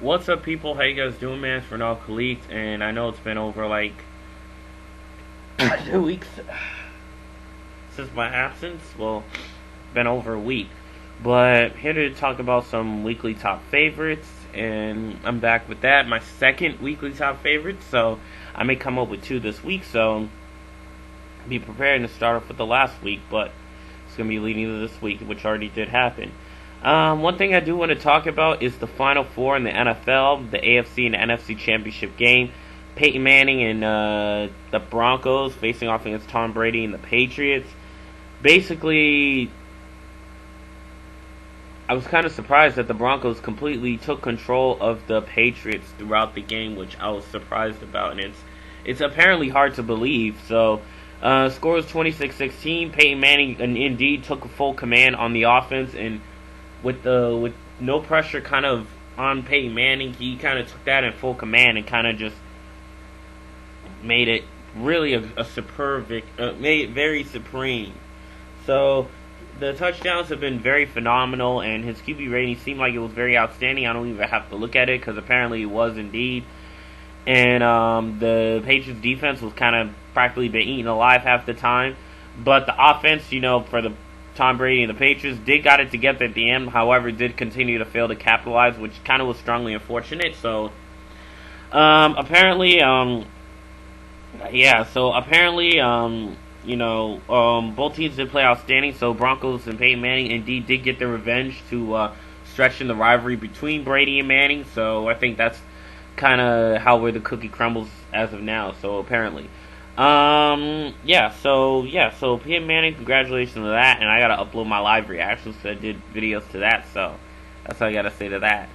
What's up, people? How you guys doing, man? It's Ronald Khalid, and I know it's been over like 2 weeks since my absence. Well, been over a week, but here to talk about some weekly top favorites, and I'm back with that. My second weekly top favorite, so I may come up with two this week. So be prepared to start off with the last week, but it's gonna be leading to this week, which already did happen. One thing I do want to talk about is the Final Four in the NFL, the AFC and the NFC Championship game. Peyton Manning and the Broncos facing off against Tom Brady and the Patriots. Basically, I was kind of surprised that the Broncos completely took control of the Patriots throughout the game, which I was surprised about, and it's apparently hard to believe. So, score was 26-16. Peyton Manning indeed took full command on the offense, and with no pressure kind of on Peyton Manning, he kind of took that in full command and kind of just made it really a superb, made it very supreme. So the touchdowns have been very phenomenal, and his QB rating seemed like it was very outstanding. I don't even have to look at it because apparently it was indeed. And the Patriots defense was kind of practically been eaten alive half the time, but the offense, for the Tom Brady and the Patriots did got it together at the end. However, did continue to fail to capitalize, which kind of was strongly unfortunate. So, apparently, both teams did play outstanding. So, Broncos and Peyton Manning indeed did get their revenge to stretch in the rivalry between Brady and Manning. So, I think that's kind of where the cookie crumbles as of now. So, apparently. So Peyton Manning, congratulations to that, and I gotta upload my live reactions, so I did videos to that, so that's all I gotta say to that.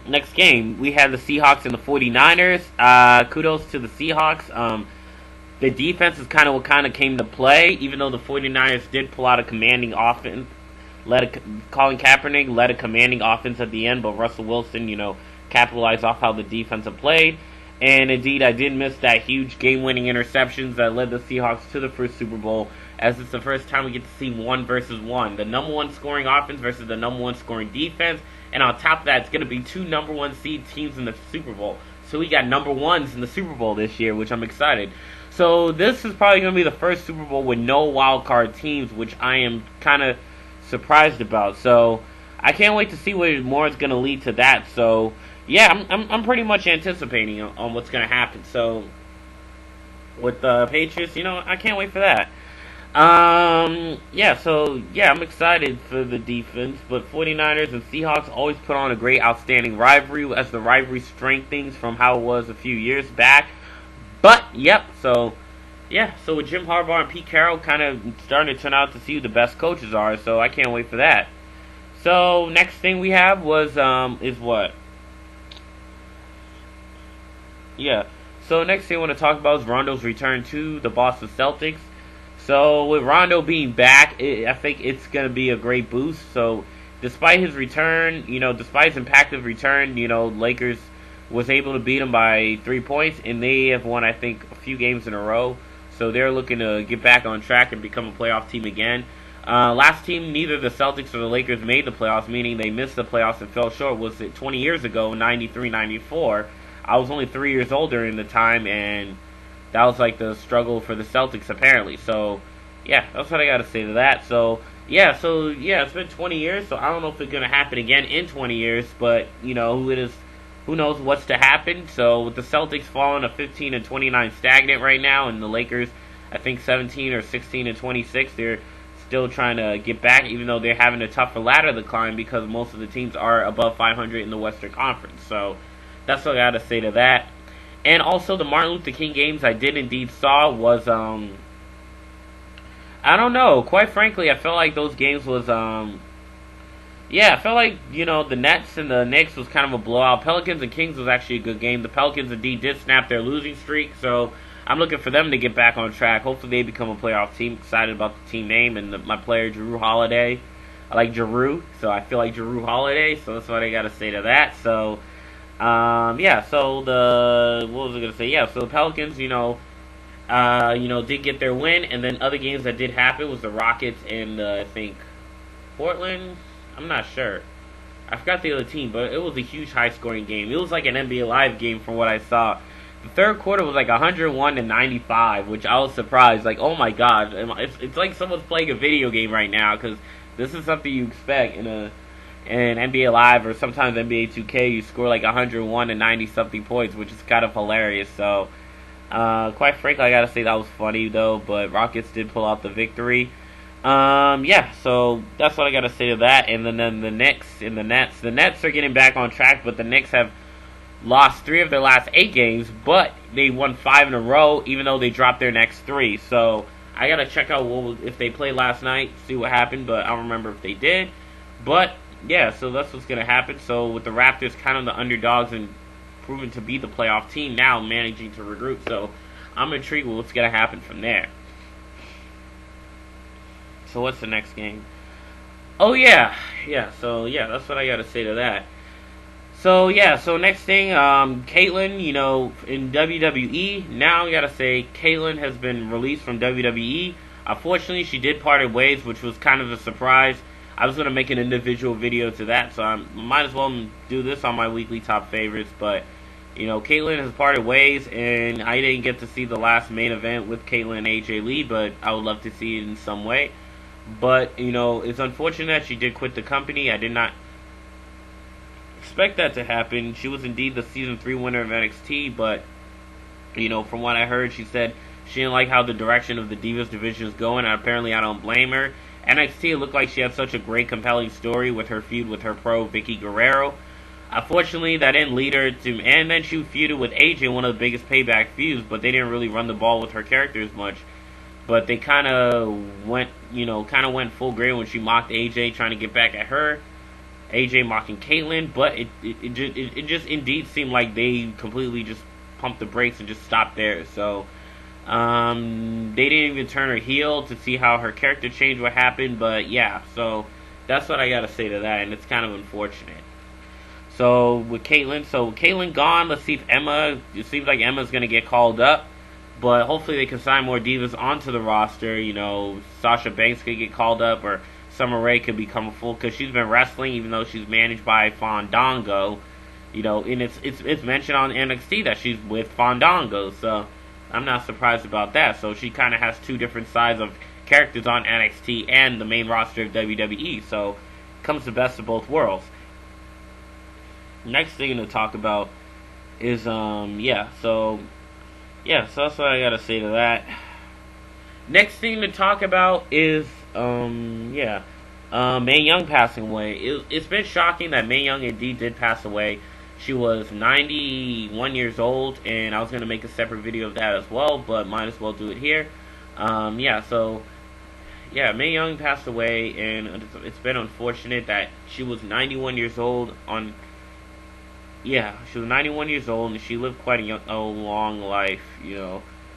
Next game, we had the Seahawks and the 49ers. Kudos to the Seahawks. The defense is kind of what came to play, even though the 49ers did pull out a commanding offense. Colin Kaepernick led a commanding offense at the end, but Russell Wilson, capitalized off how the defense had played. And indeed, I did miss that huge game-winning interceptions that led the Seahawks to the first Super Bowl, as it's the first time we get to see 1 versus 1. The number 1 scoring offense versus the number 1 scoring defense. And on top of that, it's going to be 2 number 1 seed teams in the Super Bowl. So we got number 1s in the Super Bowl this year, which I'm excited. So this is probably going to be the first Super Bowl with no wild card teams, which I am kind of surprised about. So I can't wait to see what more is going to lead to that. So yeah, I'm pretty much anticipating on what's going to happen. So with the Patriots, I can't wait for that. I'm excited for the defense, but 49ers and Seahawks always put on a great, outstanding rivalry as the rivalry strengthens from how it was a few years back. But so with Jim Harbaugh and Pete Carroll kind of starting to turn out to see who the best coaches are, so I can't wait for that. So next thing we have is what? Yeah. So next thing I want to talk about is Rondo's return to the Boston Celtics. So with Rondo being back, I think it's going to be a great boost. So despite his return, despite his impactful return, Lakers was able to beat him by 3 points, and they have won, I think, a few games in a row. So they're looking to get back on track and become a playoff team again. Last team, neither the Celtics or the Lakers made the playoffs, meaning they missed the playoffs and fell short, was it 20 years ago, 93-94. I was only 3 years old during the time, and that was like the struggle for the Celtics apparently. So yeah, that's what I got to say to that. So it's been 20 years, so I don't know if it's going to happen again in 20 years, but who knows what's to happen. So with the Celtics falling to 15-29 stagnant right now, and the Lakers, I think 17 or 16-26, they're still trying to get back, even though they're having a tougher ladder to climb because most of the teams are above 500 in the Western Conference. So that's what I gotta say to that. And also the Martin Luther King games I did indeed saw was I don't know. Quite frankly, I felt like those games was I felt like the Nets and the Knicks was kind of a blowout. Pelicans and Kings was actually a good game. The Pelicans indeed did snap their losing streak, so I'm looking for them to get back on track. Hopefully they become a playoff team. Excited about the team name and my player Jrue Holiday. I like Jrue, so I feel like Jrue Holiday. So that's what I gotta say to that. So. What was I gonna say? Yeah, so the Pelicans, did get their win, and then other games that did happen was the Rockets and I think Portland. I'm not sure. I forgot the other team, but it was a huge high-scoring game. It was like an NBA Live game from what I saw. The third quarter was like 101-95, which I was surprised. Like, oh my god, it's like someone's playing a video game right now, because this is something you expect in NBA Live or sometimes NBA 2K. You score like 101 and 90 something points, which is kind of hilarious. So, quite frankly, I gotta say that was funny though. But Rockets did pull out the victory. Yeah, so that's what I gotta say to that. And then the Knicks and the Nets. The Nets are getting back on track, but the Knicks have lost 3 of their last 8 games, but they won 5 in a row, even though they dropped their next 3. So I gotta check out if they played last night, see what happened, but I don't remember if they did. But yeah, so that's what's gonna happen. So with the Raptors kind of the underdogs and proven to be the playoff team now, managing to regroup. So I'm intrigued with what's gonna happen from there. So what's the next game? Oh yeah. So yeah, that's what I gotta say to that. So yeah, so next thing, Kaitlyn, in WWE. Now I gotta say, Kaitlyn has been released from WWE. Unfortunately, she did part ways, which was kind of a surprise. I was gonna make an individual video to that, so I might as well do this on my weekly top favorites. But Kaitlyn has parted ways, and I didn't get to see the last main event with Kaitlyn and AJ Lee, but I would love to see it in some way. But it's unfortunate that she did quit the company. I did not expect that to happen. She was indeed the season 3 winner of NXT, but from what I heard, she said she didn't like how the direction of the Divas division is going, and apparently I don't blame her. NXT, it looked like she had such a great, compelling story with her feud with her pro Vicky Guerrero. Unfortunately, that didn't lead her to, and then she feuded with AJ, one of the biggest payback feuds, but they didn't really run the ball with her character as much. But they kind of went full grade when she mocked AJ, trying to get back at her. AJ mocking Kaitlyn, but it just indeed seemed like they completely just pumped the brakes and just stopped there. So they didn't even turn her heel to see how her character change what happened. But yeah, so that's what I gotta say to that, and it's kind of unfortunate. So with Kaitlyn gone, let's see if it seems like Emma's gonna get called up. But hopefully they can sign more divas onto the roster. Sasha Banks could get called up, or Summer Rae could become full, because she's been wrestling, even though she's managed by Fandango. And it's mentioned on NXT that she's with Fandango, so I'm not surprised about that. So she kind of has 2 different sides of characters on NXT and the main roster of WWE. So it comes the best of both worlds. Next thing to talk about is so that's what I gotta say to that. Next thing to talk about is Mae Young passing away. It's been shocking that Mae Young indeed did pass away. She was 91 years old, and I was gonna make a separate video of that as well, but might as well do it here. Mae Young passed away, and it's been unfortunate that she was 91 years old she was 91 years old, and she lived quite a long life,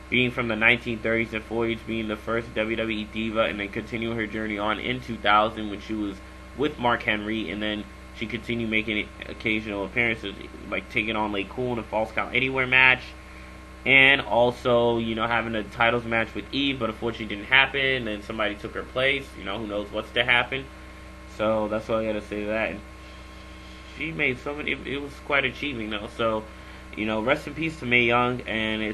being from the 1930s and 40s, being the first WWE diva, and then continuing her journey on in 2000 when she was with Mark Henry, and then she continued making occasional appearances, like taking on Lay Cool in a Falls Count Anywhere match, and also, having a titles match with Eve, but unfortunately didn't happen, and somebody took her place. Who knows what's to happen. So that's all I gotta say to that. And she made so many. It was quite achieving, though. So, rest in peace to Mae Young, and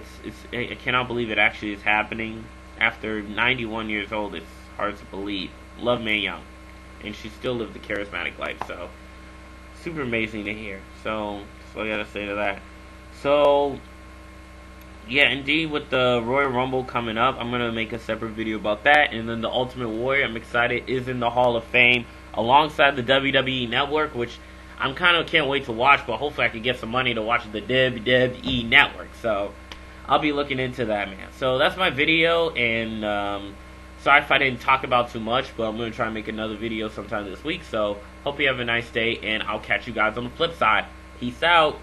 I cannot believe it actually is happening after 91 years old. It's hard to believe. Love Mae Young, and she still lived a charismatic life. So, super amazing to hear. So that's all I gotta say to that. So, yeah, indeed, with the Royal Rumble coming up, I'm gonna make a separate video about that. And then the Ultimate Warrior, I'm excited, is in the Hall of Fame alongside the WWE Network, which I'm can't wait to watch, but hopefully I can get some money to watch the WWE Network. So I'll be looking into that, man. So that's my video, and sorry if I didn't talk about too much, but I'm going to try and make another video sometime this week. So hope you have a nice day, and I'll catch you guys on the flip side. Peace out.